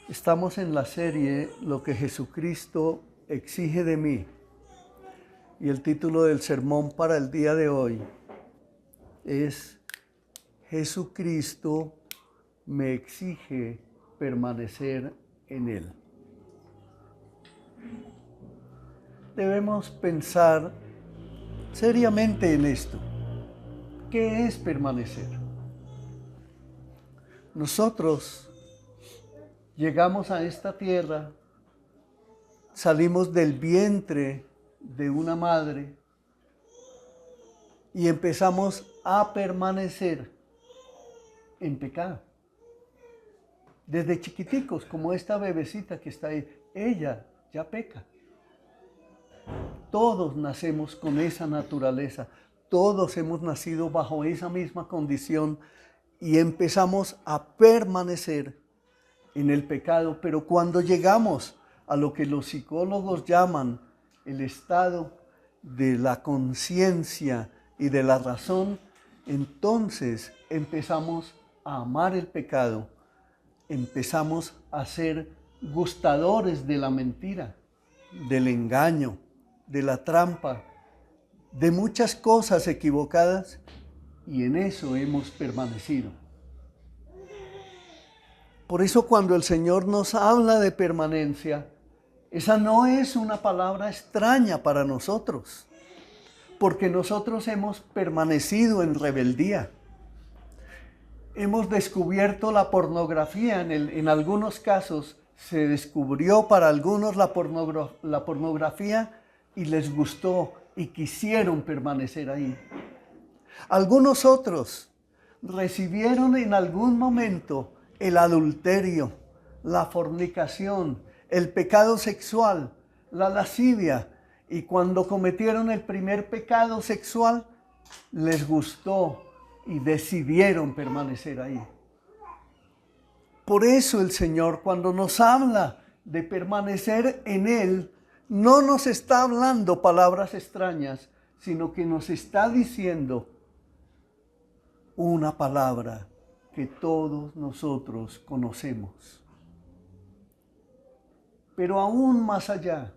Estamos en la serie Lo que Jesucristo exige de mí. Y el título del sermón para el día de hoy es Jesucristo me exige permanecer en Él. Debemos pensar seriamente en esto. ¿Qué es permanecer? Nosotros llegamos a esta tierra, salimos del vientre de una madre y empezamos a permanecer en pecado. Desde chiquiticos, como esta bebecita que está ahí, ella ya peca. Todos nacemos con esa naturaleza, todos hemos nacido bajo esa misma condición y empezamos a permanecer en el pecado, pero cuando llegamos a lo que los psicólogos llaman el estado de la conciencia y de la razón, entonces empezamos a amar el pecado, empezamos a ser gustadores de la mentira, del engaño, de la trampa, de muchas cosas equivocadas, y en eso hemos permanecido. Por eso cuando el Señor nos habla de permanencia, esa no es una palabra extraña para nosotros, porque nosotros hemos permanecido en rebeldía. Hemos descubierto la pornografía, en algunos casos se descubrió para algunos la pornografía y les gustó y quisieron permanecer ahí. Algunos otros recibieron en algún momento el adulterio, la fornicación, el pecado sexual, la lascivia, y cuando cometieron el primer pecado sexual, les gustó y decidieron permanecer ahí. Por eso el Señor, cuando nos habla de permanecer en Él, no nos está hablando palabras extrañas, sino que nos está diciendo una palabra que todos nosotros conocemos. Pero aún más allá,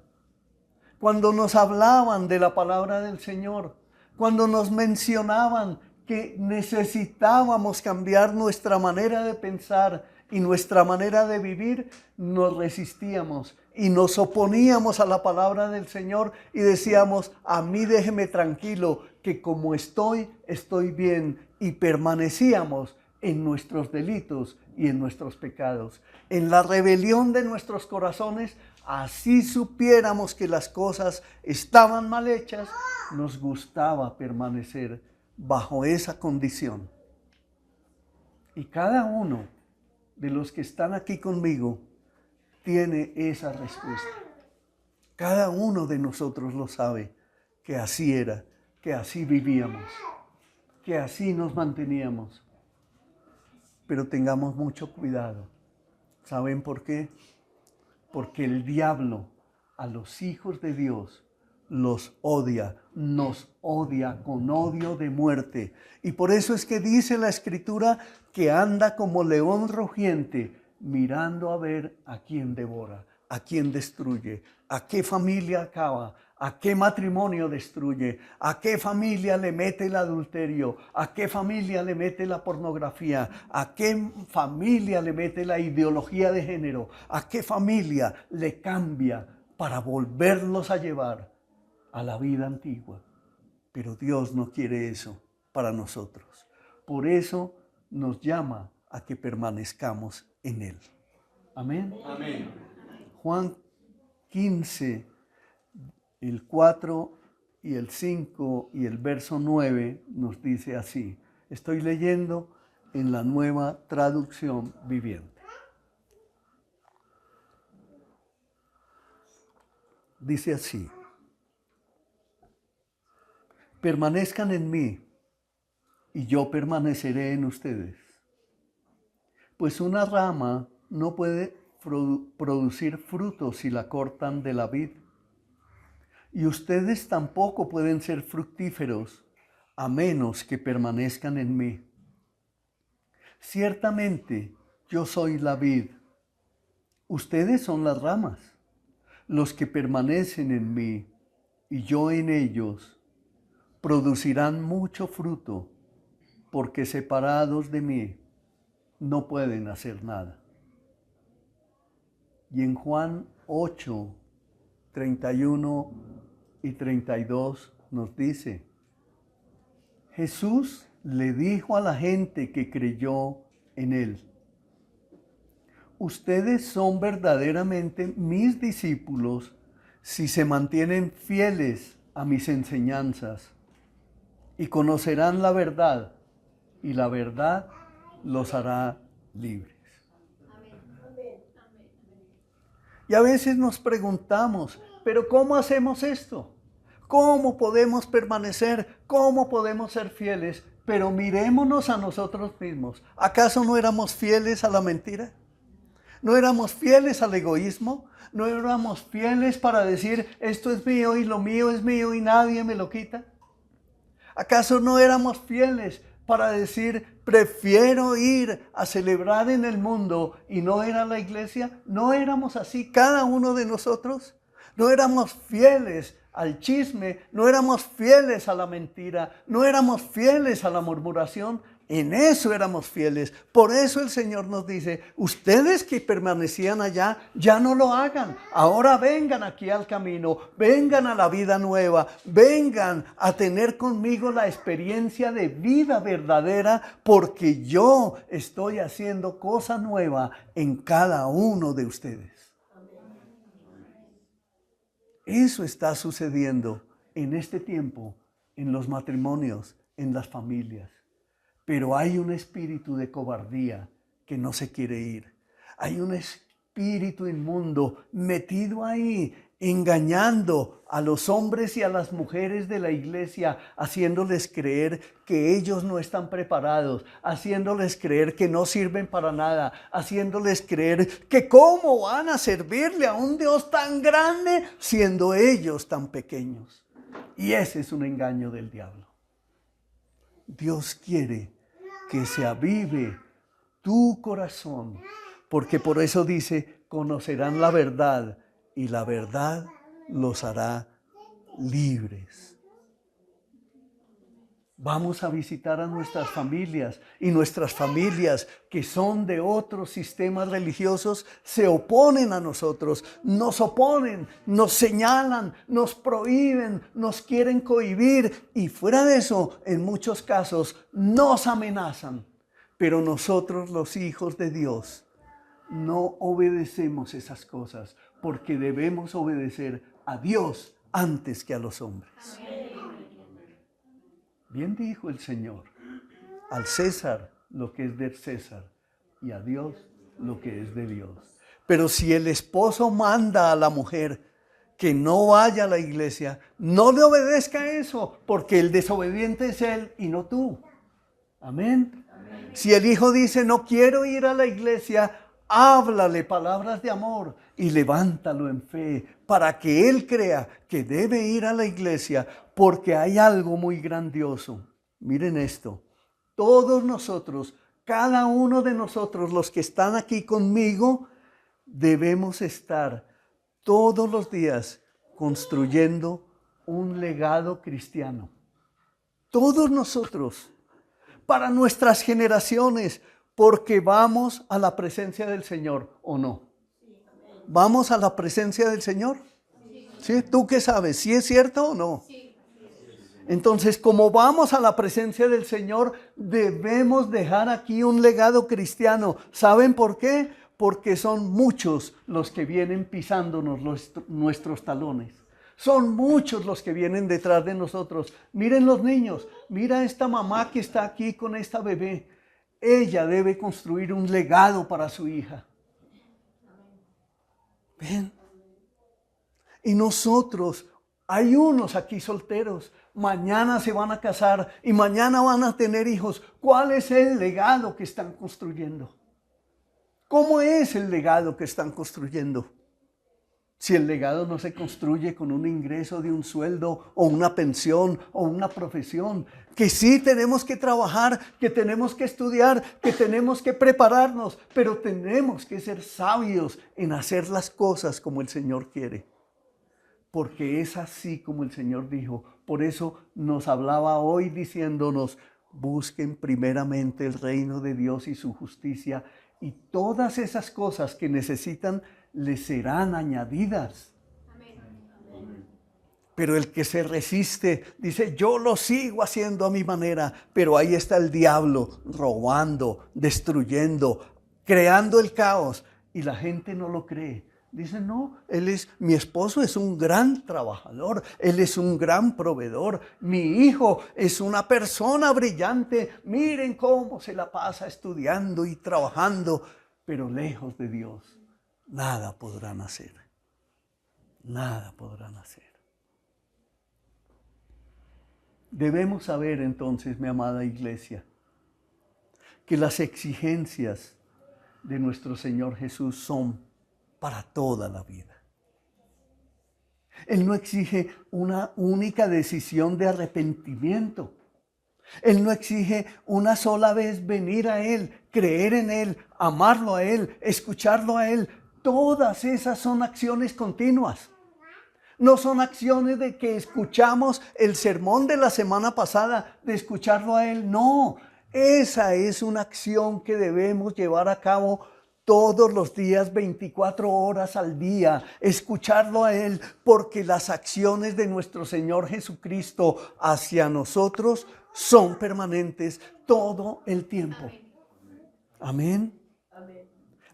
cuando nos hablaban de la palabra del Señor, cuando nos mencionaban que necesitábamos cambiar nuestra manera de pensar y nuestra manera de vivir, nos resistíamos y nos oponíamos a la palabra del Señor y decíamos: a mí déjeme tranquilo, que como estoy bien, y permanecíamos en nuestros delitos y en nuestros pecados, en la rebelión de nuestros corazones. Así supiéramos que las cosas estaban mal hechas, nos gustaba permanecer bajo esa condición. Y cada uno de los que están aquí conmigo tiene esa respuesta. Cada uno de nosotros lo sabe, que así era, que así vivíamos, que así nos manteníamos. Pero tengamos mucho cuidado. ¿Saben por qué? Porque el diablo a los hijos de Dios los odia, nos odia con odio de muerte. Y por eso es que dice la Escritura que anda como león rugiente, mirando a ver a quién devora, a quién destruye, a qué familia acaba, a qué matrimonio destruye, a qué familia le mete el adulterio, a qué familia le mete la pornografía, a qué familia le mete la ideología de género, a qué familia le cambia para volverlos a llevar a la vida antigua. Pero Dios no quiere eso para nosotros. Por eso nos llama a que permanezcamos en Él. Amén. Amén. Juan 15, el 4 y el 5 y el verso 9 nos dice así. Estoy leyendo en la Nueva Traducción Viviente. Dice así: permanezcan en mí y yo permaneceré en ustedes. Pues una rama no puede producir frutos si la cortan de la vid. Y ustedes tampoco pueden ser fructíferos a menos que permanezcan en mí. Ciertamente yo soy la vid, Ustedes son las ramas. Los que permanecen en mí y yo en ellos producirán mucho fruto, porque separados de mí no pueden hacer nada. Y en Juan 8, 31 y 32 nos dice, Jesús le dijo a la gente que creyó en él, ustedes son verdaderamente mis discípulos si se mantienen fieles a mis enseñanzas y conocerán la verdad y la verdad los hará libres. Y a veces nos preguntamos, ¿pero cómo hacemos esto? ¿Cómo podemos permanecer? ¿Cómo podemos ser fieles? Pero mirémonos a nosotros mismos. ¿Acaso no éramos fieles a la mentira? ¿No éramos fieles al egoísmo? ¿No éramos fieles para decir, esto es mío y lo mío es mío y nadie me lo quita? ¿Acaso no éramos fieles para decir, prefiero ir a celebrar en el mundo y no ir a la iglesia? ¿No éramos así cada uno de nosotros? ¿No éramos fieles al chisme? ¿No éramos fieles a la mentira? ¿No éramos fieles a la murmuración? En eso éramos fieles. Por eso el Señor nos dice, ustedes que permanecían allá, ya no lo hagan. Ahora vengan aquí al camino, vengan a la vida nueva, vengan a tener conmigo la experiencia de vida verdadera, porque yo estoy haciendo cosa nueva en cada uno de ustedes. Eso está sucediendo en este tiempo, en los matrimonios, en las familias. Pero hay un espíritu de cobardía que no se quiere ir. Hay un espíritu inmundo metido ahí, engañando a los hombres y a las mujeres de la iglesia, haciéndoles creer que ellos no están preparados, haciéndoles creer que no sirven para nada, haciéndoles creer que cómo van a servirle a un Dios tan grande siendo ellos tan pequeños. Y ese es un engaño del diablo. Dios quiere que se avive tu corazón, porque por eso dice, conocerán la verdad y la verdad los hará libres. Vamos a visitar a nuestras familias y nuestras familias que son de otros sistemas religiosos se oponen a nosotros, nos oponen, nos señalan, nos prohíben, nos quieren cohibir y fuera de eso, en muchos casos, nos amenazan. Pero nosotros, los hijos de Dios, no obedecemos esas cosas porque debemos obedecer a Dios antes que a los hombres. Bien dijo el Señor, al César lo que es de César y a Dios lo que es de Dios. Pero si el esposo manda a la mujer que no vaya a la iglesia, no le obedezca eso, porque el desobediente es él y no tú. Amén. Si el hijo dice, no quiero ir a la iglesia, háblale palabras de amor y levántalo en fe para que él crea que debe ir a la iglesia porque hay algo muy grandioso. Miren esto, todos nosotros, cada uno de nosotros, los que están aquí conmigo, debemos estar todos los días construyendo un legado cristiano. Todos nosotros, para nuestras generaciones, porque vamos a la presencia del Señor, ¿o no? ¿Vamos a la presencia del Señor? ¿Sí? ¿Tú qué sabes? ¿Sí es cierto o no? Entonces, como vamos a la presencia del Señor, debemos dejar aquí un legado cristiano. ¿Saben por qué? Porque son muchos los que vienen pisándonos nuestros talones. Son muchos los que vienen detrás de nosotros. Miren los niños, mira esta mamá que está aquí con esta bebé. Ella debe construir un legado para su hija. ¿Ven? Y nosotros, hay unos aquí solteros, mañana se van a casar y mañana van a tener hijos. ¿Cuál es el legado que están construyendo? ¿Cómo es el legado que están construyendo? Si el legado no se construye con un ingreso de un sueldo o una pensión o una profesión, que sí tenemos que trabajar, que tenemos que estudiar, que tenemos que prepararnos, pero tenemos que ser sabios en hacer las cosas como el Señor quiere. Porque es así como el Señor dijo. Por eso nos hablaba hoy diciéndonos, busquen primeramente el reino de Dios y su justicia, y todas esas cosas que necesitan les serán añadidas. Amén. Pero el que se resiste dice, yo lo sigo haciendo a mi manera, pero ahí está el diablo robando, destruyendo, creando el caos, y la gente no lo cree. Dice, no, mi esposo es un gran trabajador, él es un gran proveedor, mi hijo es una persona brillante, miren cómo se la pasa estudiando y trabajando, pero lejos de Dios. Nada podrán hacer. Nada podrán hacer. Debemos saber entonces, mi amada iglesia, que las exigencias de nuestro Señor Jesús son para toda la vida. Él no exige una única decisión de arrepentimiento. Él no exige una sola vez venir a Él, creer en Él, amarlo a Él, escucharlo a Él. Todas esas son acciones continuas. No son acciones de que escuchamos el sermón de la semana pasada, de escucharlo a Él. No, esa es una acción que debemos llevar a cabo todos los días, 24 horas al día, escucharlo a Él, porque las acciones de nuestro Señor Jesucristo hacia nosotros son permanentes todo el tiempo. Amén.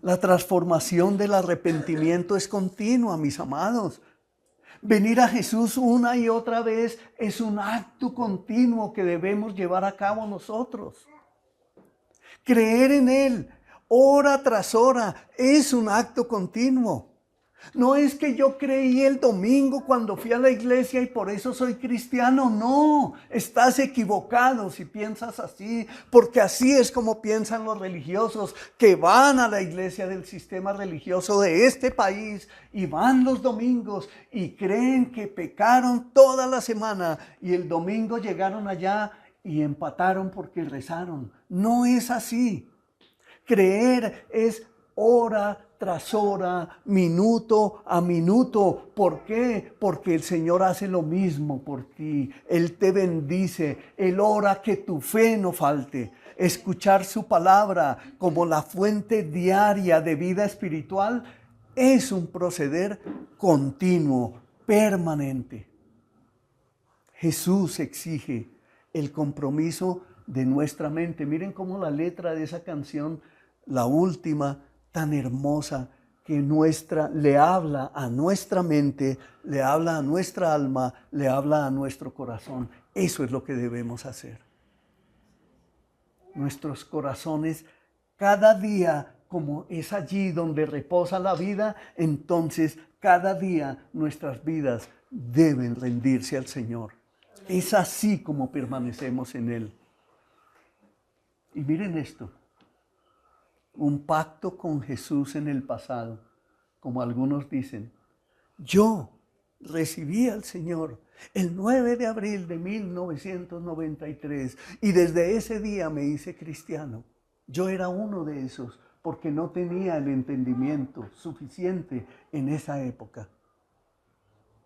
La transformación del arrepentimiento es continua, mis amados. Venir a Jesús una y otra vez es un acto continuo que debemos llevar a cabo nosotros. Creer en Él, hora tras hora, es un acto continuo. No es que yo creí el domingo cuando fui a la iglesia y por eso soy cristiano. No, estás equivocado si piensas así, porque así es como piensan los religiosos que van a la iglesia del sistema religioso de este país y van los domingos y creen que pecaron toda la semana y el domingo llegaron allá y empataron porque rezaron. No es así. Creer es hora tras hora, minuto a minuto. ¿Por qué? Porque el Señor hace lo mismo por ti. Él te bendice. Él ora que tu fe no falte. Escuchar su palabra como la fuente diaria de vida espiritual es un proceder continuo, permanente. Jesús exige el compromiso de nuestra mente. Miren cómo la letra de esa canción, la última, tan hermosa, que le habla a nuestra mente, le habla a nuestra alma, le habla a nuestro corazón. Eso es lo que debemos hacer. Nuestros corazones, cada día, como es allí donde reposa la vida, entonces cada día nuestras vidas deben rendirse al Señor. Es así como permanecemos en Él. Y miren esto. Un pacto con Jesús en el pasado, como algunos dicen. Yo recibí al Señor el 9 de abril de 1993 y desde ese día me hice cristiano. Yo era uno de esos porque no tenía el entendimiento suficiente en esa época.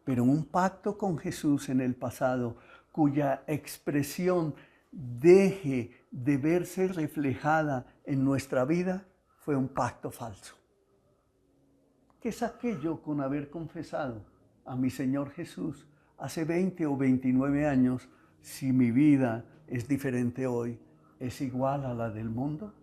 Pero un pacto con Jesús en el pasado, cuya expresión deje de verse reflejada en nuestra vida, fue un pacto falso. ¿Qué saqué yo con haber confesado a mi Señor Jesús hace 20 o 29 años si mi vida es diferente hoy? ¿Es igual a la del mundo?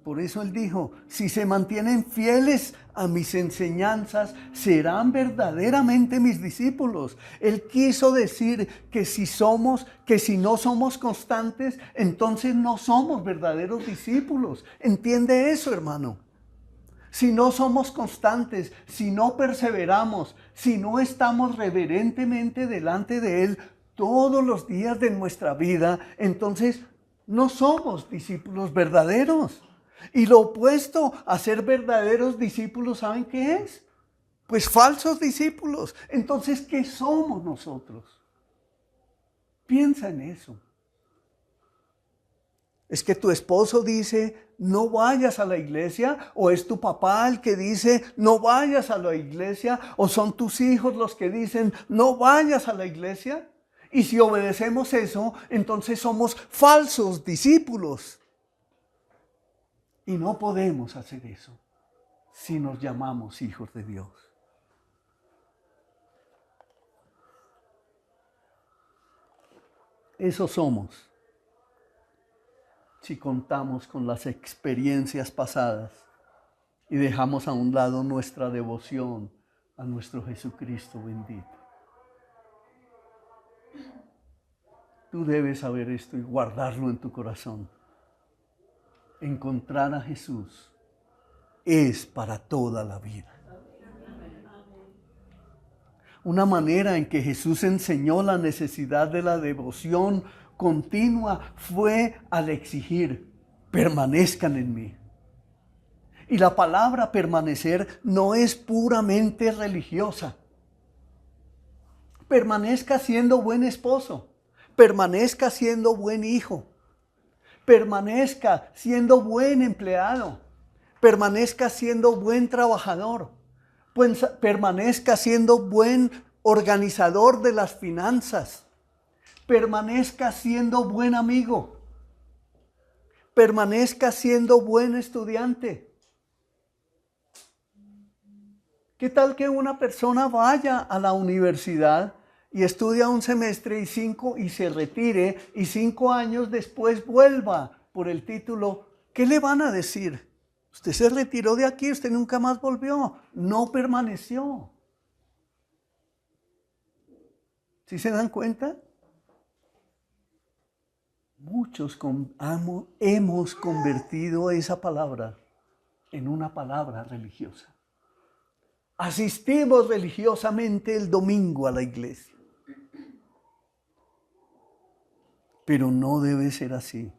Por eso Él dijo, si se mantienen fieles a mis enseñanzas, serán verdaderamente mis discípulos. Él quiso decir que si no somos constantes, entonces no somos verdaderos discípulos. ¿Entiende eso, hermano? Si no somos constantes, si no perseveramos, si no estamos reverentemente delante de Él todos los días de nuestra vida, entonces no somos discípulos verdaderos. Y lo opuesto a ser verdaderos discípulos, ¿saben qué es? Pues falsos discípulos. Entonces, ¿qué somos nosotros? Piensa en eso. ¿Es que tu esposo dice, no vayas a la iglesia? ¿O es tu papá el que dice, no vayas a la iglesia? ¿O son tus hijos los que dicen, no vayas a la iglesia? Y si obedecemos eso, entonces somos falsos discípulos. Y no podemos hacer eso si nos llamamos hijos de Dios. Eso somos si contamos con las experiencias pasadas y dejamos a un lado nuestra devoción a nuestro Jesucristo bendito. Tú debes saber esto y guardarlo en tu corazón. Encontrar a Jesús es para toda la vida. Una manera en que Jesús enseñó la necesidad de la devoción continua fue al exigir, permanezcan en mí. Y la palabra permanecer no es puramente religiosa. Permanezca siendo buen esposo, permanezca siendo buen hijo, permanezca siendo buen empleado, permanezca siendo buen trabajador, permanezca siendo buen organizador de las finanzas, permanezca siendo buen amigo, permanezca siendo buen estudiante. ¿Qué tal que una persona vaya a la universidad y estudia un semestre y se retire y 5 años después vuelva por el título? ¿Qué le van a decir? Usted se retiró de aquí, usted nunca más volvió, no permaneció. ¿Sí se dan cuenta? Muchos hemos convertido esa palabra en una palabra religiosa. Asistimos religiosamente el domingo a la iglesia. Pero no debe ser así.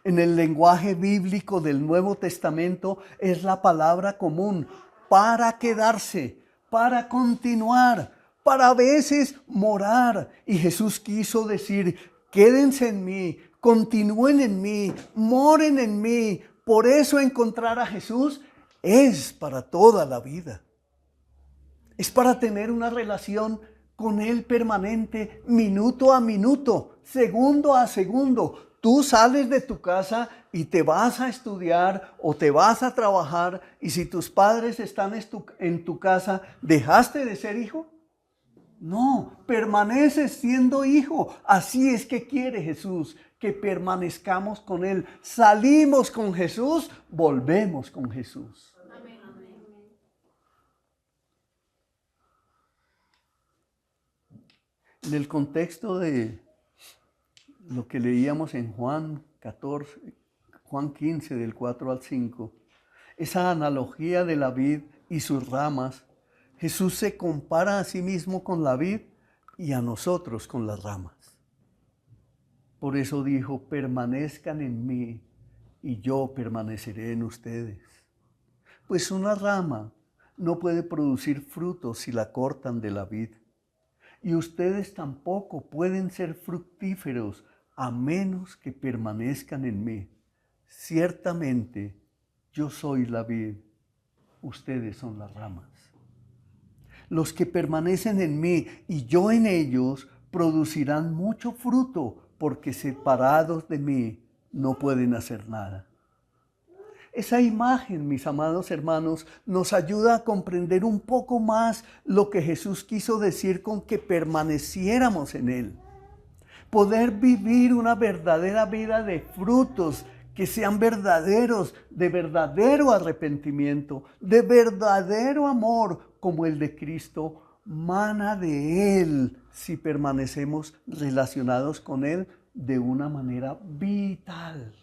En el lenguaje bíblico del Nuevo Testamento es la palabra común para quedarse, para continuar, para a veces morar. Y Jesús quiso decir, quédense en mí, continúen en mí, moren en mí. Por eso encontrar a Jesús es para toda la vida. Es para tener una relación con Él permanente, minuto a minuto, segundo a segundo. Tú sales de tu casa y te vas a estudiar o te vas a trabajar, y si tus padres están en tu casa, ¿dejaste de ser hijo? No, permaneces siendo hijo. Así es que quiere Jesús, que permanezcamos con Él. Salimos con Jesús, volvemos con Jesús. Amén. En el contexto de lo que leíamos en Juan 15, del 4 al 5, esa analogía de la vid y sus ramas, Jesús se compara a sí mismo con la vid y a nosotros con las ramas. Por eso dijo, permanezcan en mí y yo permaneceré en ustedes. Pues una rama no puede producir frutos si la cortan de la vid. Y ustedes tampoco pueden ser fructíferos a menos que permanezcan en mí. Ciertamente, yo soy la vid, ustedes son las ramas. Los que permanecen en mí y yo en ellos producirán mucho fruto, porque separados de mí no pueden hacer nada. Esa imagen, mis amados hermanos, nos ayuda a comprender un poco más lo que Jesús quiso decir con que permaneciéramos en Él. Poder vivir una verdadera vida de frutos que sean verdaderos, de verdadero arrepentimiento, de verdadero amor como el de Cristo, mana de Él si permanecemos relacionados con Él de una manera vital,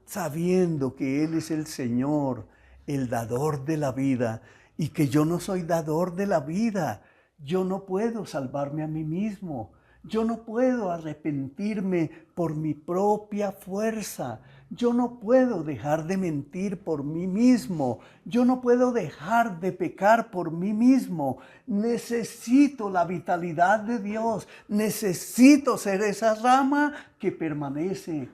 sabiendo que Él es el Señor, el dador de la vida, y que yo no soy dador de la vida. Yo no puedo salvarme a mí mismo. Yo no puedo arrepentirme por mi propia fuerza. Yo no puedo dejar de mentir por mí mismo. Yo no puedo dejar de pecar por mí mismo. Necesito la vitalidad de Dios. Necesito ser esa rama que permanece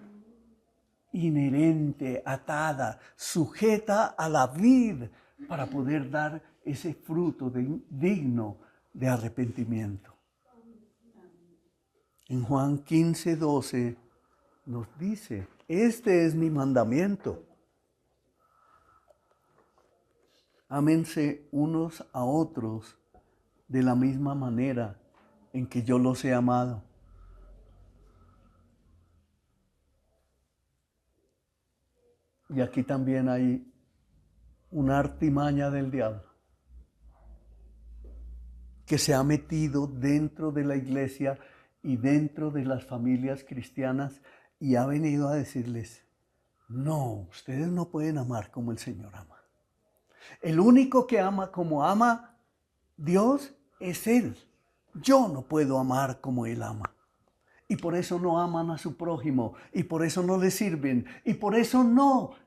inherente, atada, sujeta a la vid para poder dar ese fruto digno de arrepentimiento. En Juan 15:12 nos dice, este es mi mandamiento. Ámense unos a otros de la misma manera en que yo los he amado. Y aquí también hay una artimaña del diablo que se ha metido dentro de la iglesia y dentro de las familias cristianas y ha venido a decirles, no, ustedes no pueden amar como el Señor ama. El único que ama como ama Dios es Él. Yo no puedo amar como Él ama. Y por eso no aman a su prójimo, y por eso no le sirven, y por eso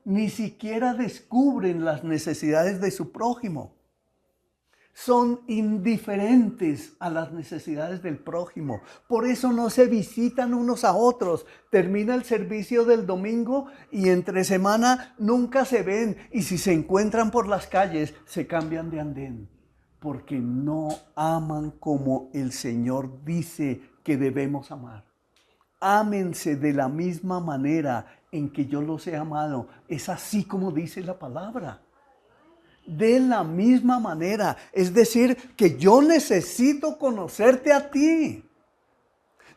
ni siquiera descubren las necesidades de su prójimo. Son indiferentes a las necesidades del prójimo. Por eso no se visitan unos a otros. Termina el servicio del domingo y entre semana nunca se ven. Y si se encuentran por las calles, se cambian de andén. Porque no aman como el Señor dice que debemos amar. Ámense de la misma manera en que yo los he amado. Es así como dice la palabra. De la misma manera. Es decir, que yo necesito conocerte a ti.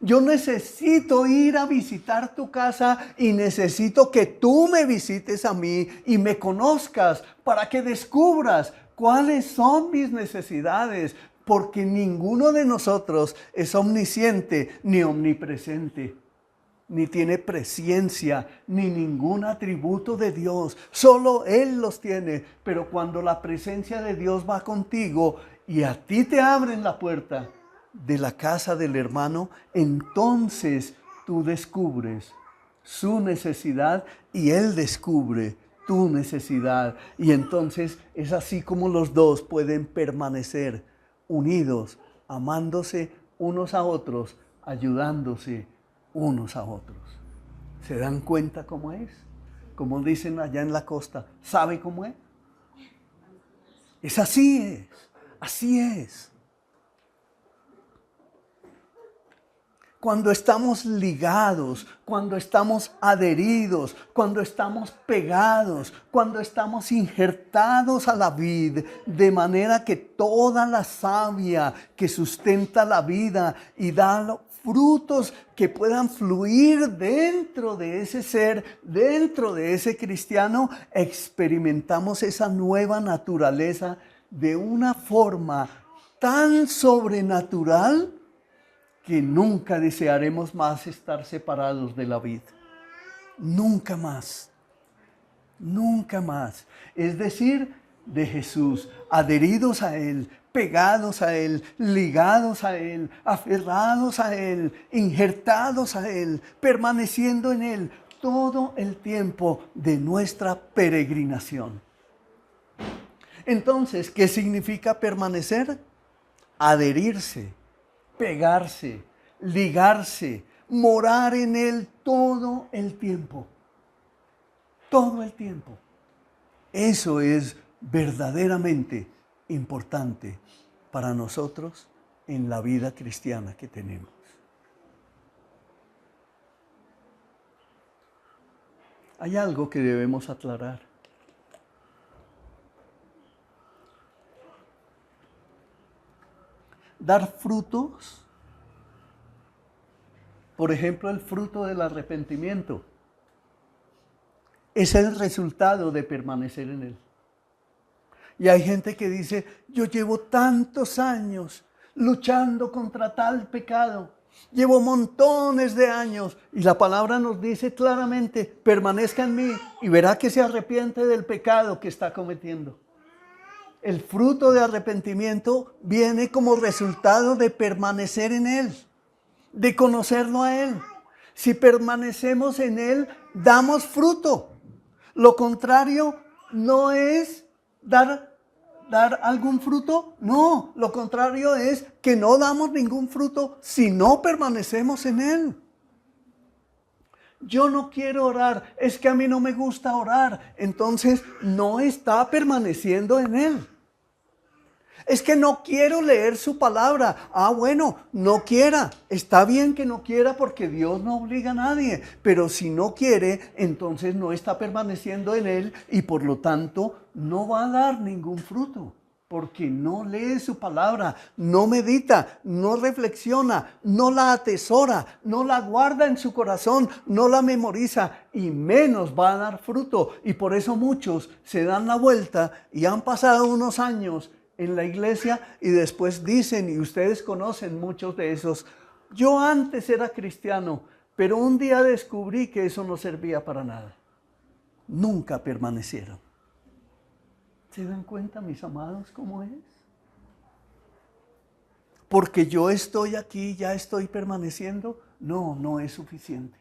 Yo necesito ir a visitar tu casa y necesito que tú me visites a mí y me conozcas para que descubras cuáles son mis necesidades. Porque ninguno de nosotros es omnisciente ni omnipresente. Ni tiene presciencia, ni ningún atributo de Dios. Solo Él los tiene. Pero cuando la presencia de Dios va contigo y a ti te abren la puerta de la casa del hermano, entonces tú descubres su necesidad y Él descubre tu necesidad. Y entonces es así como los dos pueden permanecer unidos, amándose unos a otros, ayudándose unos a otros. ¿Se dan cuenta cómo es? Como dicen allá en la costa, ¿sabe cómo es? Así es. Cuando estamos ligados, cuando estamos adheridos, cuando estamos pegados, cuando estamos injertados a la vid, de manera que toda la savia que sustenta la vida y da frutos que puedan fluir dentro de ese ser, dentro de ese cristiano, experimentamos esa nueva naturaleza de una forma tan sobrenatural que nunca desearemos más estar separados de la vid. Nunca más. Nunca más. Es decir, de Jesús, adheridos a Él, pegados a Él, ligados a Él, aferrados a Él, injertados a Él, permaneciendo en Él todo el tiempo de nuestra peregrinación. Entonces, ¿qué significa permanecer? Adherirse, pegarse, ligarse, morar en Él todo el tiempo. Todo el tiempo. Eso es verdaderamente importante para nosotros en la vida cristiana que tenemos. Hay algo que debemos aclarar. Dar frutos, por ejemplo, el fruto del arrepentimiento, es el resultado de permanecer en Él. Y hay gente que dice, yo llevo tantos años luchando contra tal pecado, llevo montones de años, y la palabra nos dice claramente, permanezca en mí y verá que se arrepiente del pecado que está cometiendo. El fruto de arrepentimiento viene como resultado de permanecer en Él, de conocerlo a Él, Si permanecemos en Él, damos fruto. Lo contrario no es dar algún fruto. No, lo contrario es que no damos ningún fruto si no permanecemos en Él. Yo no quiero orar, es que a mí no me gusta orar. Entonces no está permaneciendo en Él. Es que no quiero leer su palabra. Bueno, no quiera. Está bien que no quiera porque Dios no obliga a nadie. Pero si no quiere, entonces no está permaneciendo en Él y por lo tanto no va a dar ningún fruto. Porque no lee su palabra, no medita, no reflexiona, no la atesora, no la guarda en su corazón, no la memoriza y menos va a dar fruto. Y por eso muchos se dan la vuelta y han pasado unos años en la iglesia y después dicen, y ustedes conocen muchos de esos, yo antes era cristiano, pero un día descubrí que eso no servía para nada. Nunca permanecieron. ¿Se dan cuenta, mis amados, cómo es? Porque yo estoy aquí, ya estoy permaneciendo. No, no es suficiente.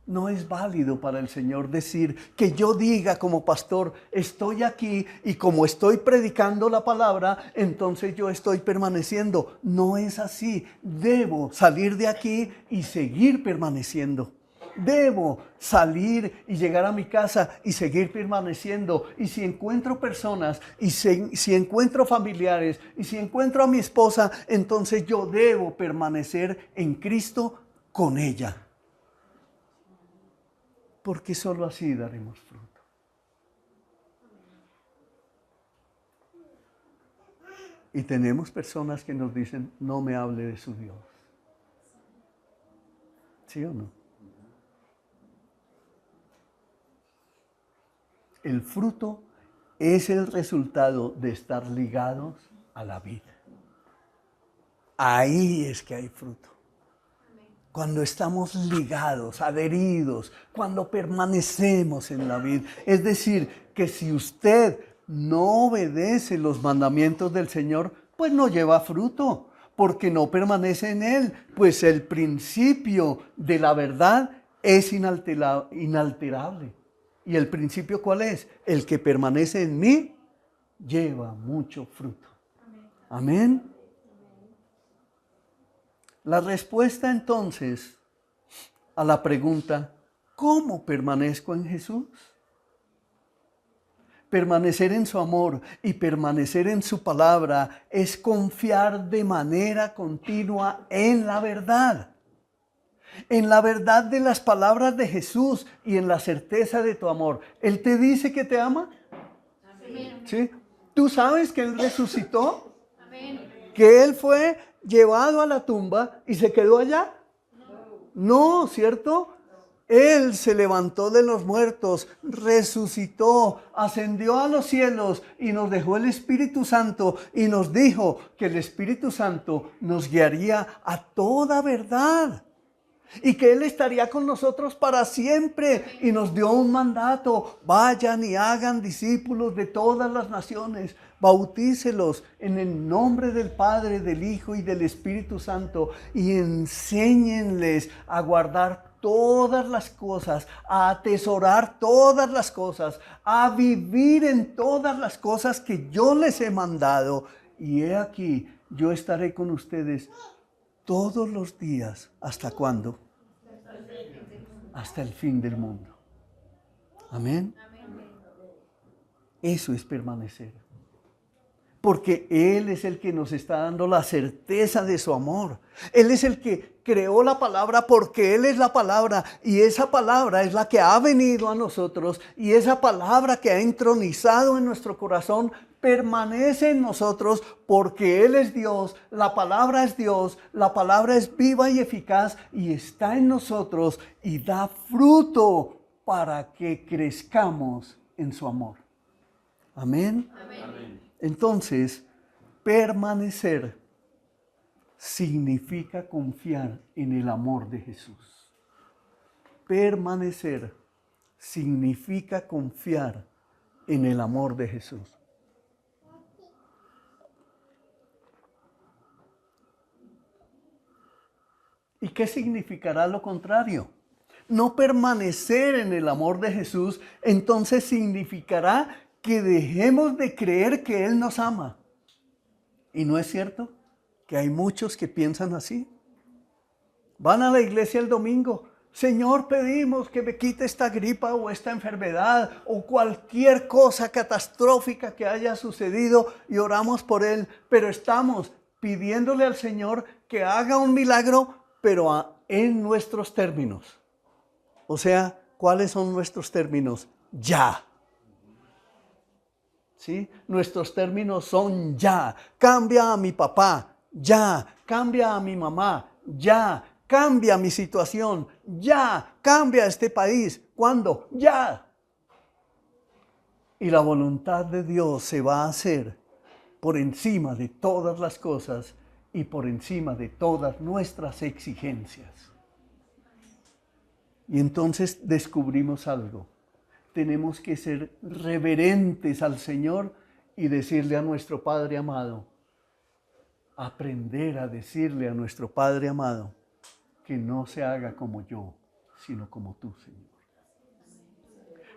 No es válido para el Señor decir que yo diga como pastor, estoy aquí y como estoy predicando la palabra, entonces yo estoy permaneciendo. No es así. Debo salir de aquí y seguir permaneciendo. Debo salir y llegar a mi casa y seguir permaneciendo. Y si encuentro personas, y si encuentro familiares, y si encuentro a mi esposa, entonces yo debo permanecer en Cristo con ella. Porque solo así daremos fruto. Y tenemos personas que nos dicen, no me hable de su Dios. ¿Sí o no? El fruto es el resultado de estar ligados a la vida. Ahí es que hay fruto. Cuando estamos ligados, adheridos, cuando permanecemos en la vida. Es decir, que si usted no obedece los mandamientos del Señor, pues no lleva fruto, porque no permanece en Él. Pues el principio de la verdad es inalterable. ¿Y el principio cuál es? El que permanece en mí lleva mucho fruto. Amén. La respuesta entonces a la pregunta, ¿cómo permanezco en Jesús? Permanecer en su amor y permanecer en su palabra es confiar de manera continua en la verdad. En la verdad de las palabras de Jesús y en la certeza de tu amor. ¿Él te dice que te ama? Amén. ¿Sí? ¿Tú sabes que Él resucitó? Amén. ¿Que Él fue llevado a la tumba y se quedó allá? No, ¿cierto? Él se levantó de los muertos, resucitó, ascendió a los cielos y nos dejó el Espíritu Santo y nos dijo que el Espíritu Santo nos guiaría a toda verdad. Y que Él estaría con nosotros para siempre. Y nos dio un mandato. Vayan y hagan discípulos de todas las naciones. Bautícelos en el nombre del Padre, del Hijo y del Espíritu Santo. Y enséñenles a guardar todas las cosas, a atesorar todas las cosas, a vivir en todas las cosas que yo les he mandado. Y he aquí, yo estaré con ustedes todos los días. ¿Hasta cuándo? Hasta el fin del mundo. Amén. Eso es permanecer. Porque Él es el que nos está dando la certeza de su amor. Él es el que creó la palabra porque Él es la palabra. Y esa palabra es la que ha venido a nosotros. Y esa palabra que ha entronizado en nuestro corazón permanece en nosotros porque Él es Dios, la palabra es Dios, la palabra es viva y eficaz y está en nosotros y da fruto para que crezcamos en su amor. Amén. Amén. Entonces, permanecer significa confiar en el amor de Jesús. Permanecer significa confiar en el amor de Jesús. ¿Y qué significará lo contrario? No permanecer en el amor de Jesús, entonces significará que dejemos de creer que Él nos ama. ¿Y no es cierto que hay muchos que piensan así? Van a la iglesia el domingo. Señor, pedimos que me quite esta gripa o esta enfermedad o cualquier cosa catastrófica que haya sucedido y oramos por Él. Pero estamos pidiéndole al Señor que haga un milagro, pero en nuestros términos. O sea, ¿cuáles son nuestros términos? Ya. ¿Sí? Nuestros términos son ya. Cambia a mi papá, ya. Cambia a mi mamá, ya. Cambia mi situación, ya. Cambia este país. ¿Cuándo? Ya. Y la voluntad de Dios se va a hacer por encima de todas las cosas y por encima de todas nuestras exigencias. Y entonces descubrimos algo. Tenemos que ser reverentes al Señor y decirle a nuestro Padre amado, aprender a decirle a nuestro Padre amado, que no se haga como yo, sino como tú, Señor.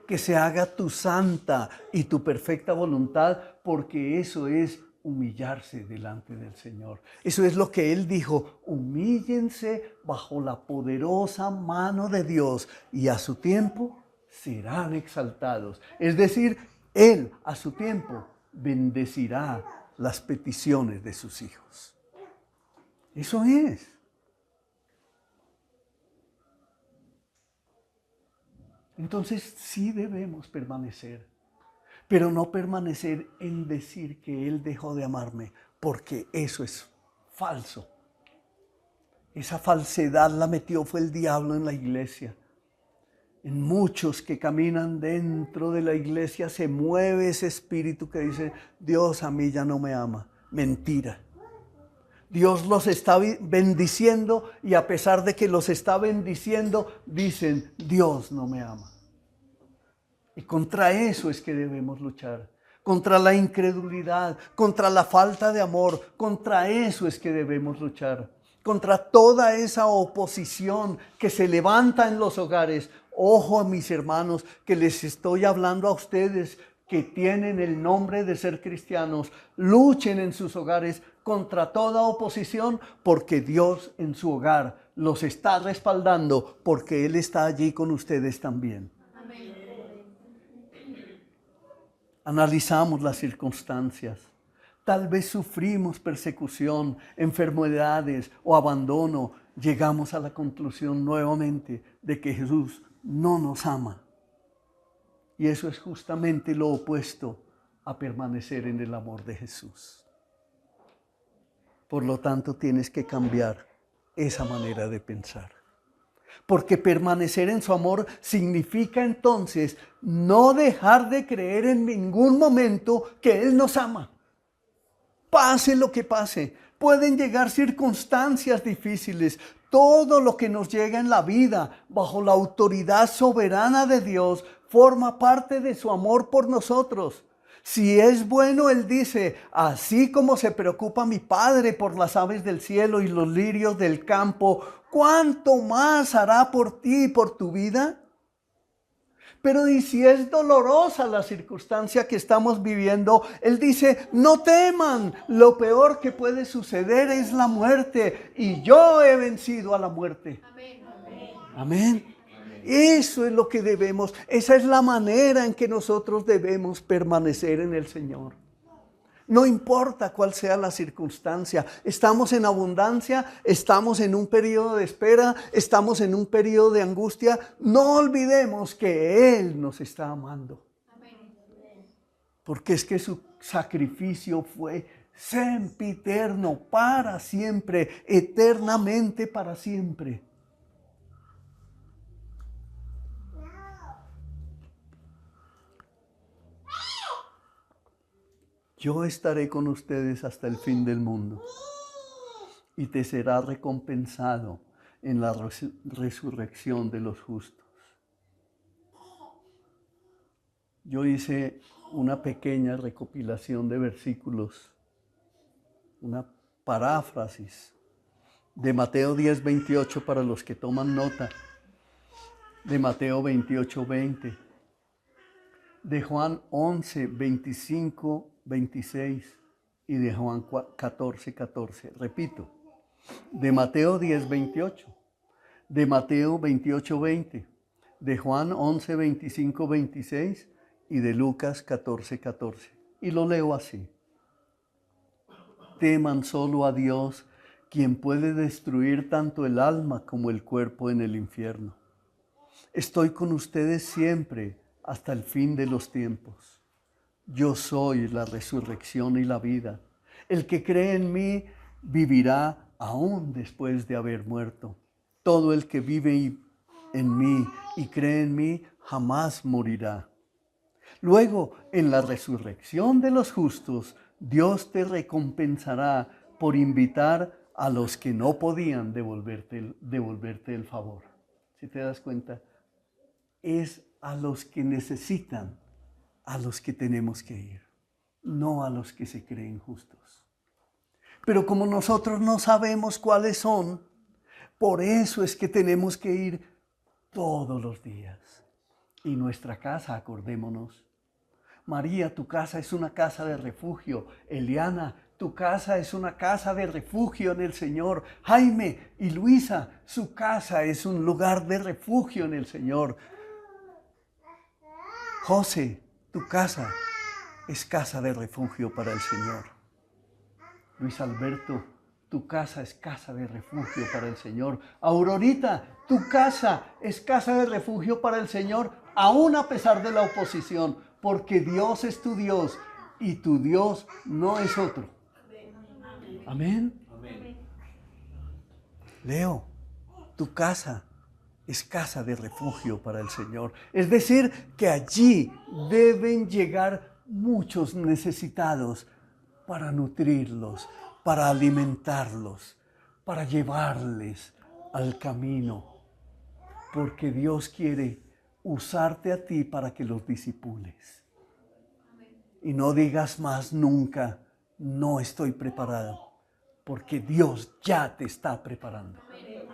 Que se haga tu santa y tu perfecta voluntad, porque eso es humillarse delante del Señor. Eso es lo que Él dijo, humíllense bajo la poderosa mano de Dios y a su tiempo serán exaltados. Es decir, Él a su tiempo bendecirá las peticiones de sus hijos. Eso es. Entonces sí debemos permanecer, pero no permanecer en decir que Él dejó de amarme, porque eso es falso. Esa falsedad la metió fue el diablo en la iglesia. En muchos que caminan dentro de la iglesia se mueve ese espíritu que dice, Dios a mí ya no me ama. Mentira. Dios los está bendiciendo y a pesar de que los está bendiciendo, dicen, Dios no me ama. Y contra eso es que debemos luchar. Contra la incredulidad, contra la falta de amor, contra eso es que debemos luchar. Contra toda esa oposición que se levanta en los hogares. Ojo a mis hermanos, que les estoy hablando a ustedes que tienen el nombre de ser cristianos. Luchen en sus hogares contra toda oposición, porque Dios en su hogar los está respaldando, porque Él está allí con ustedes también. Amén. Analizamos las circunstancias. Tal vez sufrimos persecución, enfermedades o abandono. Llegamos a la conclusión nuevamente de que Jesús no nos ama. Y eso es justamente lo opuesto a permanecer en el amor de Jesús. Por lo tanto, tienes que cambiar esa manera de pensar. Porque permanecer en su amor significa entonces no dejar de creer en ningún momento que Él nos ama. Pase lo que pase, pueden llegar circunstancias difíciles. Todo lo que nos llega en la vida bajo la autoridad soberana de Dios forma parte de su amor por nosotros. Si es bueno, Él dice, así como se preocupa mi Padre por las aves del cielo y los lirios del campo, ¿cuánto más hará por ti y por tu vida? Pero y si es dolorosa la circunstancia que estamos viviendo, Él dice, no teman, lo peor que puede suceder es la muerte y yo he vencido a la muerte. Amén. Amén. Eso es lo que debemos, esa es la manera en que nosotros debemos permanecer en el Señor. No importa cuál sea la circunstancia, estamos en abundancia, estamos en un periodo de espera, estamos en un periodo de angustia. No olvidemos que Él nos está amando. Porque es que su sacrificio fue sempiterno, para siempre, eternamente para siempre. Yo estaré con ustedes hasta el fin del mundo y te será recompensado en la resurrección de los justos. Yo hice una pequeña recopilación de versículos, una paráfrasis de Mateo 10:28 para los que toman nota, de Mateo 28:20, de Juan 11:25-26 y de Juan 14:14. Repito, de Mateo 10:28, de Mateo 28:20, de Juan 11:25-26 y de Lucas 14:14. Y lo leo así. Teman solo a Dios, quien puede destruir tanto el alma como el cuerpo en el infierno. Estoy con ustedes siempre hasta el fin de los tiempos. Yo soy la resurrección y la vida. El que cree en mí vivirá aún después de haber muerto. Todo el que vive en mí y cree en mí jamás morirá. Luego, en la resurrección de los justos, Dios te recompensará por invitar a los que no podían devolverte el favor. Si te das cuenta, es a los que necesitan, a los que tenemos que ir, no a los que se creen justos. Pero como nosotros no sabemos cuáles son, por eso es que tenemos que ir todos los días. Y nuestra casa, acordémonos. María, tu casa es una casa de refugio. Eliana, tu casa es una casa de refugio en el Señor. Jaime y Luisa, su casa es un lugar de refugio en el Señor. José, tu casa es casa de refugio para el Señor. Luis Alberto, tu casa es casa de refugio para el Señor. Aurorita, tu casa es casa de refugio para el Señor, aún a pesar de la oposición, porque Dios es tu Dios y tu Dios no es otro. Amén. Amén. Leo, tu casa es casa de refugio para el Señor. Es decir, que allí deben llegar muchos necesitados para nutrirlos, para alimentarlos, para llevarles al camino. Porque Dios quiere usarte a ti para que los disipules. Y no digas más nunca, no estoy preparado, porque Dios ya te está preparando.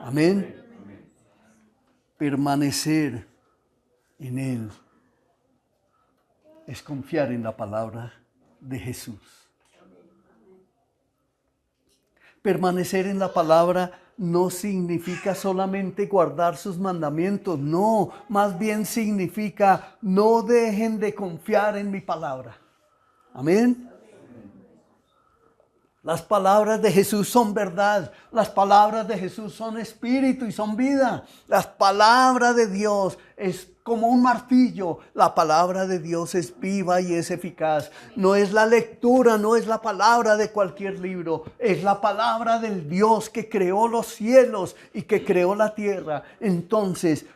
Amén. Permanecer en Él es confiar en la palabra de Jesús. Permanecer en la palabra no significa solamente guardar sus mandamientos, no, más bien significa no dejen de confiar en mi palabra. Amén. Las palabras de Jesús son verdad, las palabras de Jesús son espíritu y son vida. La palabra de Dios es como un martillo, la palabra de Dios es viva y es eficaz. No es la lectura, no es la palabra de cualquier libro, es la palabra del Dios que creó los cielos y que creó la tierra. Entonces,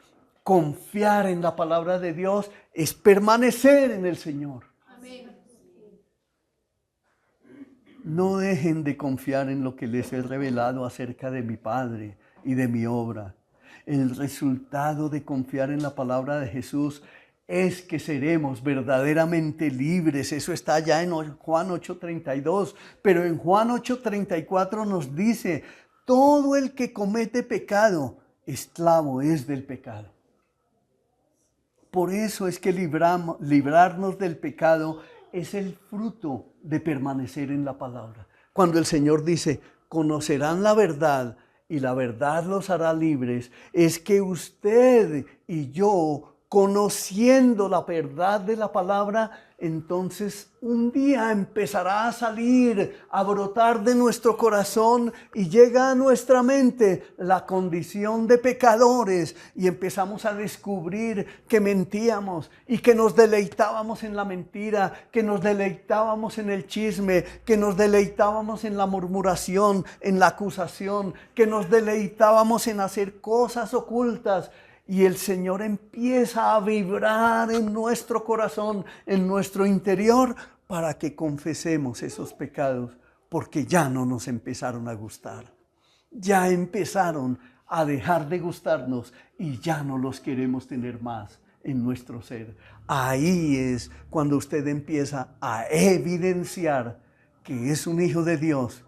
confiar en la palabra de Dios es permanecer en el Señor. No dejen de confiar en lo que les he revelado acerca de mi Padre y de mi obra. El resultado de confiar en la palabra de Jesús es que seremos verdaderamente libres. Eso está ya en Juan 8:32. Pero en Juan 8:34 nos dice, todo el que comete pecado, esclavo es del pecado. Por eso es que librarnos del pecado es el fruto de permanecer en la palabra. Cuando el Señor dice, conocerán la verdad y la verdad los hará libres, es que usted y yo, conociendo la verdad de la palabra, entonces un día empezará a salir, a brotar de nuestro corazón y llega a nuestra mente la condición de pecadores y empezamos a descubrir que mentíamos y que nos deleitábamos en la mentira, que nos deleitábamos en el chisme, que nos deleitábamos en la murmuración, en la acusación, que nos deleitábamos en hacer cosas ocultas. Y el Señor empieza a vibrar en nuestro corazón, en nuestro interior, para que confesemos esos pecados, porque ya no nos empezaron a gustar. Ya empezaron a dejar de gustarnos y ya no los queremos tener más en nuestro ser. Ahí es cuando usted empieza a evidenciar que es un hijo de Dios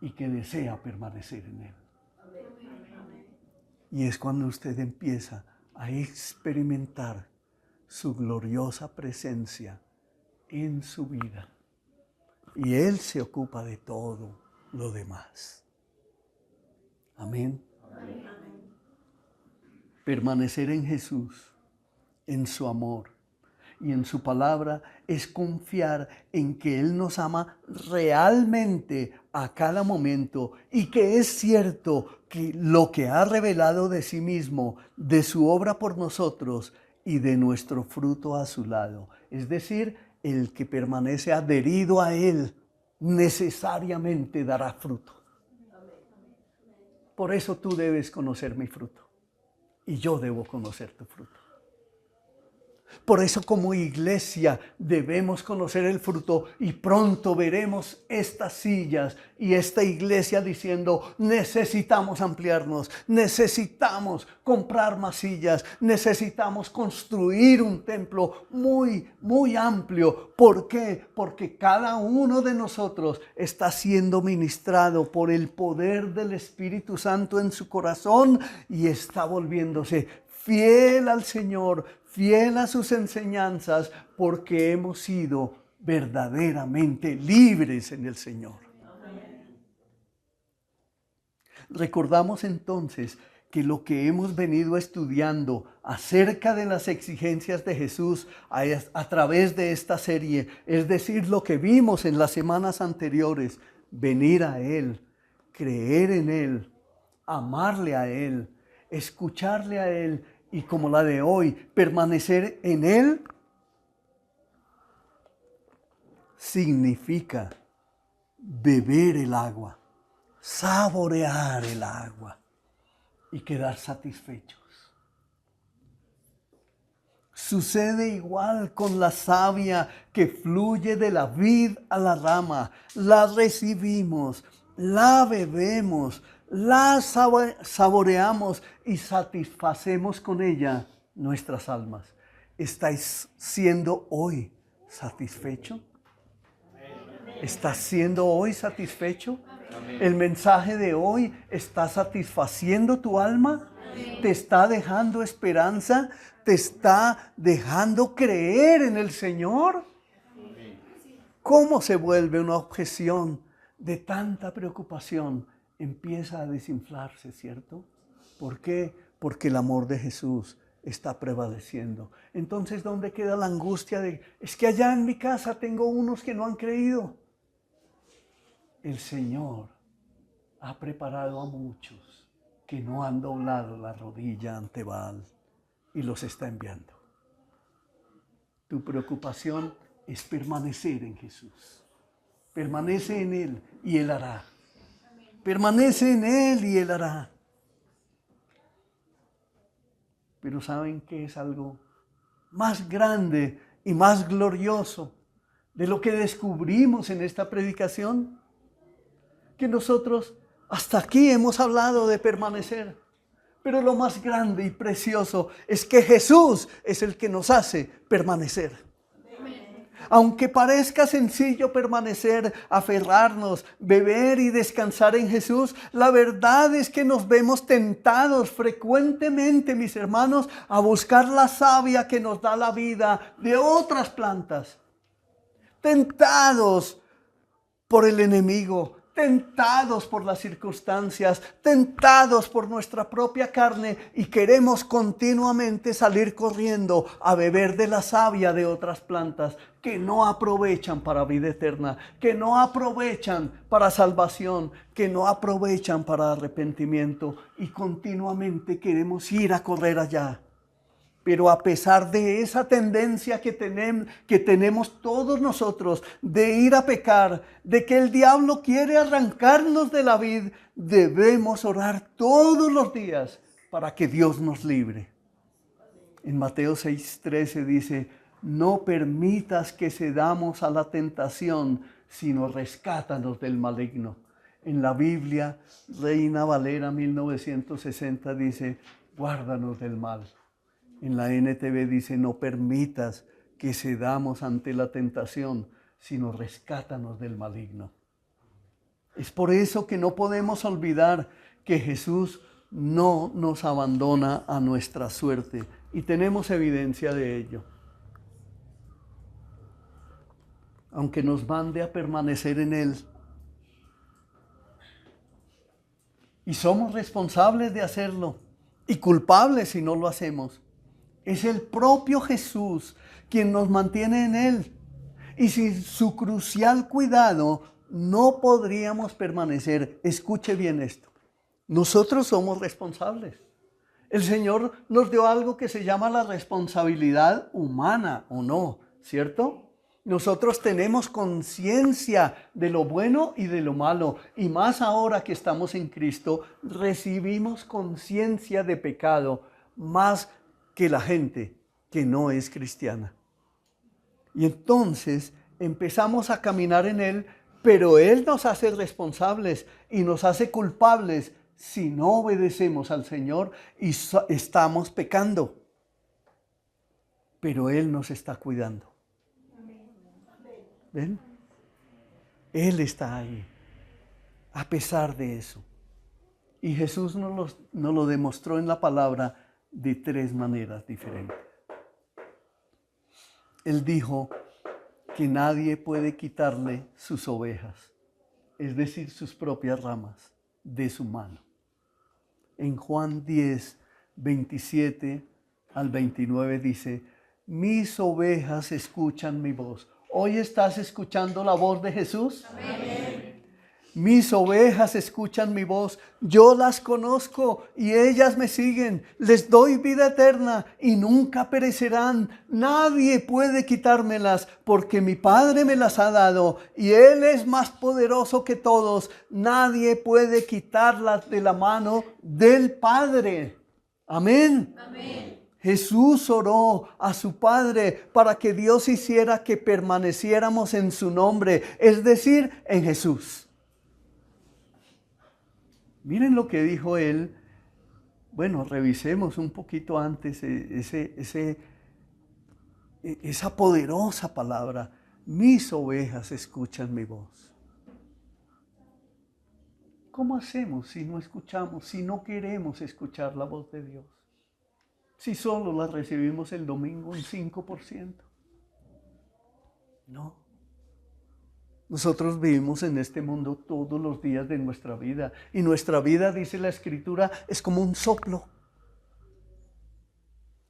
y que desea permanecer en Él. Y es cuando usted empieza a experimentar su gloriosa presencia en su vida. Y Él se ocupa de todo lo demás. Amén. Amén. Permanecer en Jesús, en su amor y en su palabra es confiar en que Él nos ama realmente a cada momento y que es cierto que lo que ha revelado de sí mismo, de su obra por nosotros y de nuestro fruto a su lado. Es decir, el que permanece adherido a Él necesariamente dará fruto. Por eso tú debes conocer mi fruto y yo debo conocer tu fruto. Por eso como iglesia debemos conocer el fruto y pronto veremos estas sillas y esta iglesia diciendo: necesitamos ampliarnos, necesitamos comprar más sillas, necesitamos construir un templo muy, muy amplio. ¿Por qué? Porque cada uno de nosotros está siendo ministrado por el poder del Espíritu Santo en su corazón y está volviéndose fiel al Señor, fiel a sus enseñanzas, porque hemos sido verdaderamente libres en el Señor. Recordamos entonces que lo que hemos venido estudiando acerca de las exigencias de Jesús a través de esta serie, es decir, lo que vimos en las semanas anteriores: venir a Él, creer en Él, amarle a Él, escucharle a Él y, como la de hoy, permanecer en Él, significa beber el agua, saborear el agua y quedar satisfechos. Sucede igual con la savia que fluye de la vid a la rama. La recibimos, la bebemos, la saboreamos y satisfacemos con ella nuestras almas. ¿Estáis siendo hoy satisfecho? ¿Estás siendo hoy satisfecho? ¿El mensaje de hoy está satisfaciendo tu alma? ¿Te está dejando esperanza? ¿Te está dejando creer en el Señor? ¿Cómo se vuelve una objeción de tanta preocupación? Empieza a desinflarse, ¿cierto? ¿Por qué? Porque el amor de Jesús está prevaleciendo. Entonces, ¿dónde queda la angustia de: es que allá en mi casa tengo unos que no han creído? El Señor ha preparado a muchos que no han doblado la rodilla ante Baal y los está enviando. Tu preocupación es permanecer en Jesús. Permanece en Él y Él hará. Permanece en Él y Él hará. Pero ¿saben qué es algo más grande y más glorioso de lo que descubrimos en esta predicación? Que nosotros hasta aquí hemos hablado de permanecer, pero lo más grande y precioso es que Jesús es el que nos hace permanecer. Aunque parezca sencillo permanecer, aferrarnos, beber y descansar en Jesús, la verdad es que nos vemos tentados frecuentemente, mis hermanos, a buscar la savia que nos da la vida de otras plantas. Tentados por el enemigo, tentados por las circunstancias, tentados por nuestra propia carne, y queremos continuamente salir corriendo a beber de la savia de otras plantas que no aprovechan para vida eterna, que no aprovechan para salvación, que no aprovechan para arrepentimiento, y continuamente queremos ir a correr allá. Pero a pesar de esa tendencia que tenemos todos nosotros de ir a pecar, de que el diablo quiere arrancarnos de la vid, debemos orar todos los días para que Dios nos libre. En Mateo 6:13 dice: no permitas que cedamos a la tentación, sino rescátanos del maligno. En la Biblia, Reina Valera 1960 dice: guárdanos del mal. En la NTV dice: no permitas que cedamos ante la tentación, sino rescátanos del maligno. Es por eso que no podemos olvidar que Jesús no nos abandona a nuestra suerte y tenemos evidencia de ello. Aunque nos mande a permanecer en Él. Y somos responsables de hacerlo y culpables si no lo hacemos. Es el propio Jesús quien nos mantiene en Él. Y sin su crucial cuidado no podríamos permanecer. Escuche bien esto. Nosotros somos responsables. El Señor nos dio algo que se llama la responsabilidad humana, ¿o no? ¿Cierto? Nosotros tenemos conciencia de lo bueno y de lo malo. Y más ahora que estamos en Cristo, recibimos conciencia de pecado más que la gente que no es cristiana. Y entonces empezamos a caminar en Él, pero Él nos hace responsables y nos hace culpables si no obedecemos al Señor y estamos pecando. Pero Él nos está cuidando. ¿Ven? Él está ahí, a pesar de eso. Y Jesús nos lo demostró en la palabra de 3 maneras diferentes. Él dijo que nadie puede quitarle sus ovejas, es decir, sus propias ramas, de su mano. En Juan 10, 27 al 29 dice, mis ovejas escuchan mi voz. ¿Hoy estás escuchando la voz de Jesús? Amén. Mis ovejas escuchan mi voz, yo las conozco y ellas me siguen. Les doy vida eterna y nunca perecerán. Nadie puede quitármelas porque mi Padre me las ha dado y Él es más poderoso que todos. Nadie puede quitarlas de la mano del Padre. Amén. Amén. Jesús oró a su Padre para que Dios hiciera que permaneciéramos en su nombre, es decir, en Jesús. Miren lo que dijo Él. Bueno, revisemos un poquito antes esa poderosa palabra. Mis ovejas escuchan mi voz. ¿Cómo hacemos si no escuchamos, si no queremos escuchar la voz de Dios? Si solo la recibimos el domingo un 5%. No. Nosotros vivimos en este mundo todos los días de nuestra vida. Y nuestra vida, dice la Escritura, es como un soplo.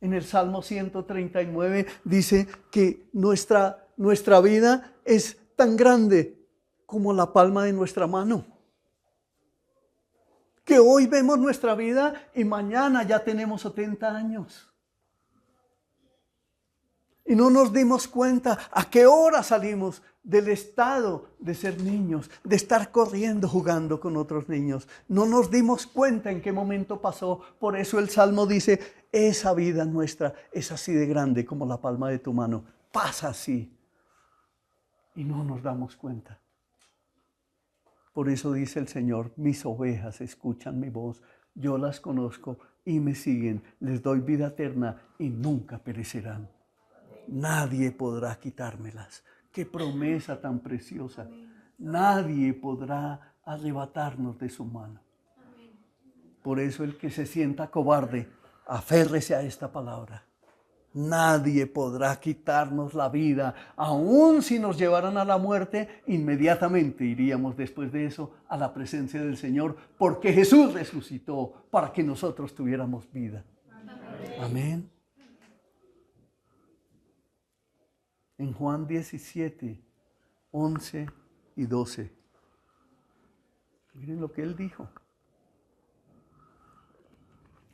En el Salmo 139 dice que nuestra vida es tan grande como la palma de nuestra mano. Que hoy vemos nuestra vida y mañana ya tenemos 70 años. Y no nos dimos cuenta a qué hora salimos del estado de ser niños, de estar corriendo, jugando con otros niños. No nos dimos cuenta en qué momento pasó. Por eso el Salmo dice, esa vida nuestra es así de grande como la palma de tu mano. Pasa así. Y no nos damos cuenta. Por eso dice el Señor, mis ovejas escuchan mi voz, yo las conozco y me siguen, les doy vida eterna y nunca perecerán. Nadie podrá quitármelas. Qué promesa tan preciosa. Nadie podrá arrebatarnos de su mano. Por eso el que se sienta cobarde, aférrese a esta palabra. Nadie podrá quitarnos la vida, aun si nos llevaran a la muerte, inmediatamente iríamos después de eso a la presencia del Señor, porque Jesús resucitó para que nosotros tuviéramos vida. Amén. En Juan 17, 11 y 12. Miren lo que Él dijo.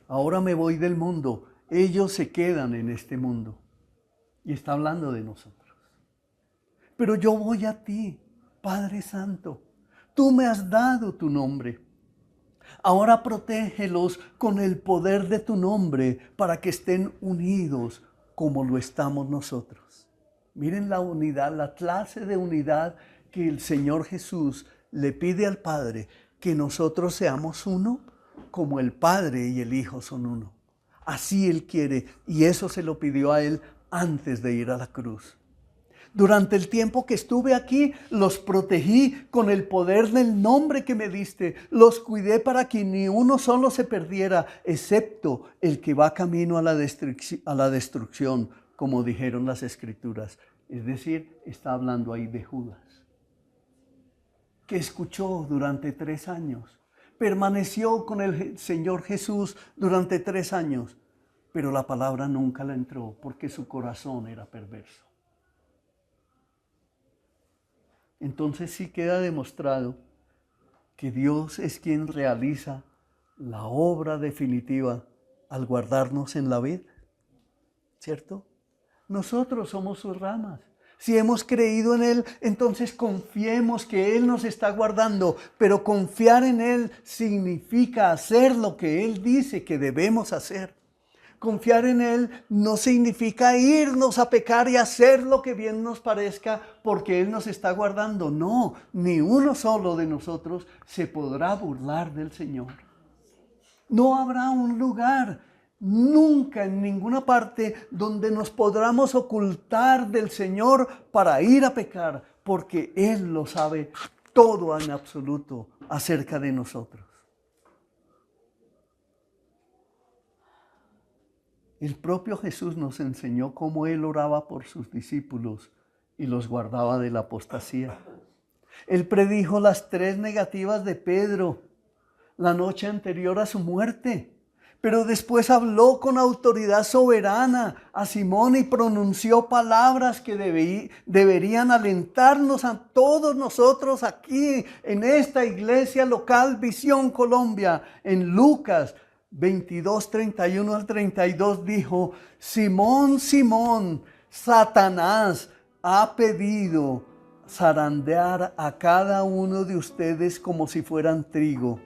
Ahora me voy del mundo. Ellos se quedan en este mundo. Y está hablando de nosotros. Pero yo voy a ti, Padre Santo. Tú me has dado tu nombre. Ahora protégelos con el poder de tu nombre para que estén unidos como lo estamos nosotros. Miren la unidad, la clase de unidad que el Señor Jesús le pide al Padre, que nosotros seamos uno como el Padre y el Hijo son uno. Así Él quiere, y eso se lo pidió a Él antes de ir a la cruz. Durante el tiempo que estuve aquí, los protegí con el poder del nombre que me diste. Los cuidé para que ni uno solo se perdiera, excepto el que va camino a la destrucción, como dijeron las Escrituras. Es decir, está hablando ahí de Judas, que escuchó durante 3 años. Permaneció con el Señor Jesús durante 3 años, pero la palabra nunca le entró porque su corazón era perverso. Entonces sí queda demostrado que Dios es quien realiza la obra definitiva al guardarnos en la vid, ¿cierto? Nosotros somos sus ramas. Si hemos creído en Él, entonces confiemos que Él nos está guardando. Pero confiar en Él significa hacer lo que Él dice que debemos hacer. Confiar en Él no significa irnos a pecar y hacer lo que bien nos parezca porque Él nos está guardando. No, ni uno solo de nosotros se podrá burlar del Señor. No habrá un lugar, nunca en ninguna parte donde nos podamos ocultar del Señor para ir a pecar, porque Él lo sabe todo en absoluto acerca de nosotros. El propio Jesús nos enseñó cómo Él oraba por sus discípulos y los guardaba de la apostasía. Él predijo las 3 negativas de Pedro la noche anterior a su muerte, pero después habló con autoridad soberana a Simón y pronunció palabras que deberían alentarnos a todos nosotros aquí en esta iglesia local Visión Colombia. En Lucas 22, 31 al 32 dijo: Simón, Simón, Satanás ha pedido zarandear a cada uno de ustedes como si fueran trigo.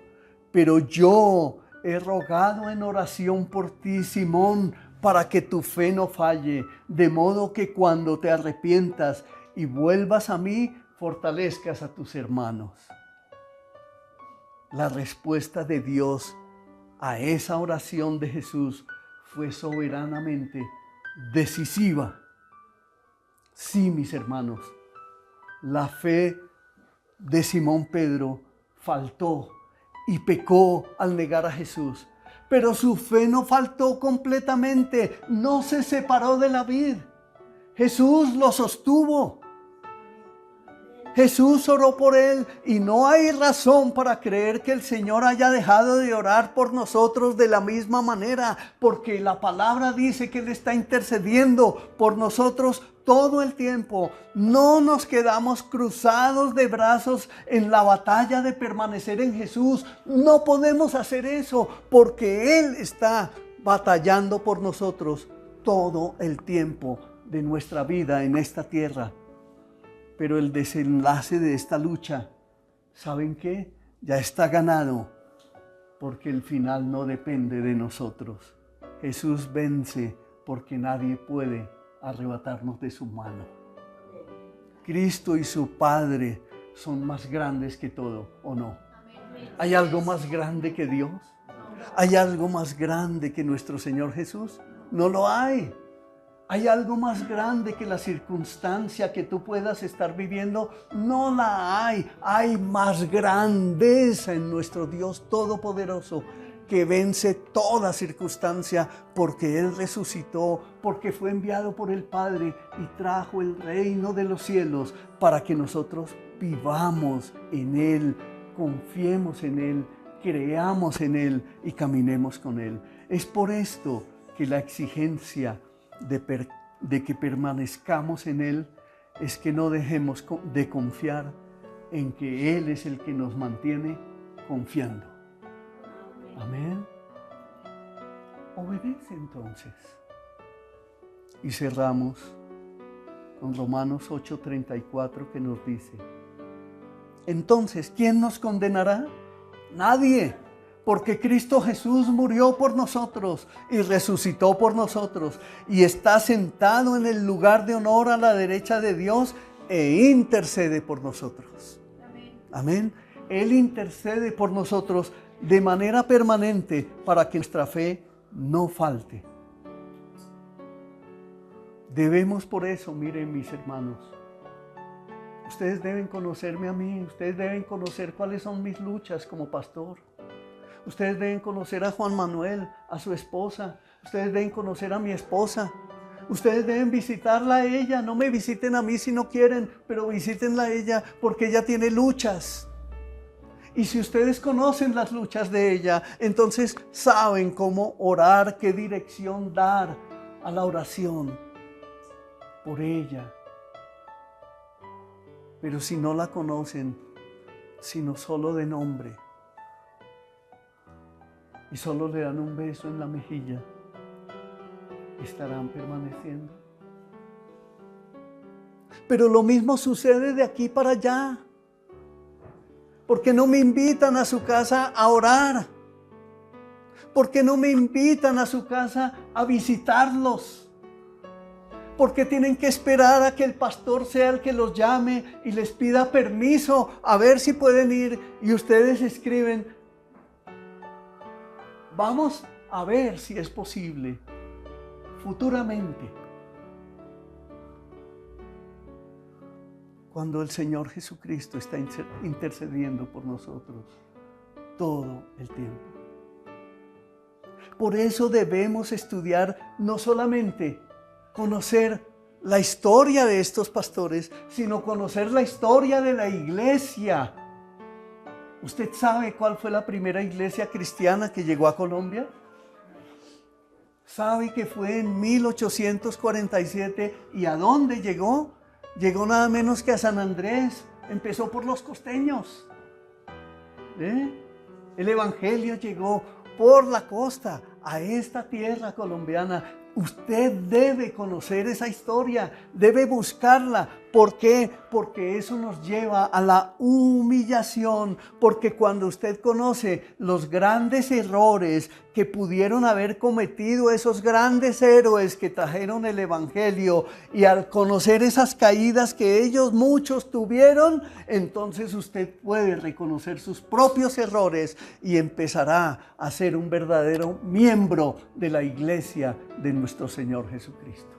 Pero yo he rogado en oración por ti, Simón, para que tu fe no falle, de modo que cuando te arrepientas y vuelvas a mí, fortalezcas a tus hermanos. La respuesta de Dios a esa oración de Jesús fue soberanamente decisiva. Sí, mis hermanos, la fe de Simón Pedro faltó y pecó al negar a Jesús. Pero su fe no faltó completamente, no se separó de la vid. Jesús lo sostuvo. Jesús oró por él y no hay razón para creer que el Señor haya dejado de orar por nosotros de la misma manera, porque la palabra dice que Él está intercediendo por nosotros todo el tiempo. No nos quedamos cruzados de brazos en la batalla de permanecer en Jesús. No podemos hacer eso porque Él está batallando por nosotros todo el tiempo de nuestra vida en esta tierra. Pero el desenlace de esta lucha, ¿saben qué? Ya está ganado, porque el final no depende de nosotros. Jesús vence porque nadie puede arrebatarnos de su mano. Cristo y su Padre son más grandes que todo, ¿o no? ¿Hay algo más grande que Dios? ¿Hay algo más grande que nuestro Señor Jesús? No lo hay. ¿Hay algo más grande que la circunstancia que tú puedas estar viviendo? No la hay. Hay más grandeza en nuestro Dios Todopoderoso que vence toda circunstancia porque Él resucitó, porque fue enviado por el Padre y trajo el reino de los cielos para que nosotros vivamos en Él, confiemos en Él, creamos en Él y caminemos con Él. Es por esto que la exigencia de que permanezcamos en Él es que no dejemos de confiar en que Él es el que nos mantiene confiando. Amén. Obedece entonces. Y cerramos con Romanos 8:34 que nos dice: entonces, ¿quién nos condenará? Nadie. Porque Cristo Jesús murió por nosotros y resucitó por nosotros y está sentado en el lugar de honor a la derecha de Dios e intercede por nosotros. Amén. Él intercede por nosotros de manera permanente para que nuestra fe no falte. Debemos por eso, miren mis hermanos, ustedes deben conocerme a mí, ustedes deben conocer cuáles son mis luchas como pastor. Ustedes deben conocer a Juan Manuel, a su esposa. Ustedes deben conocer a mi esposa. Ustedes deben visitarla a ella. No me visiten a mí si no quieren, pero visítenla a ella porque ella tiene luchas. Y si ustedes conocen las luchas de ella, entonces saben cómo orar, qué dirección dar a la oración por ella. Pero si no la conocen, sino solo de nombre, y solo le dan un beso en la mejilla, estarán permaneciendo. Pero lo mismo sucede de aquí para allá. ¿Por qué no me invitan a su casa a orar? ¿Por qué no me invitan a su casa a visitarlos? ¿Por qué tienen que esperar a que el pastor sea el que los llame y les pida permiso a ver si pueden ir? Y ustedes escriben: vamos a ver si es posible futuramente. Cuando el Señor Jesucristo está intercediendo por nosotros todo el tiempo. Por eso debemos estudiar, no solamente conocer la historia de estos pastores, sino conocer la historia de la iglesia. ¿Usted sabe cuál fue la primera iglesia cristiana que llegó a Colombia? ¿Sabe que fue en 1847? ¿Y a dónde llegó? Llegó nada menos que a San Andrés. Empezó por los costeños. El evangelio llegó por la costa a esta tierra colombiana. Usted debe conocer esa historia, debe buscarla. ¿Por qué? Porque eso nos lleva a la humillación. Porque cuando usted conoce los grandes errores que pudieron haber cometido esos grandes héroes que trajeron el evangelio, y al conocer esas caídas que ellos muchos tuvieron, entonces usted puede reconocer sus propios errores y empezará a ser un verdadero miembro de la iglesia de nuestro Señor Jesucristo.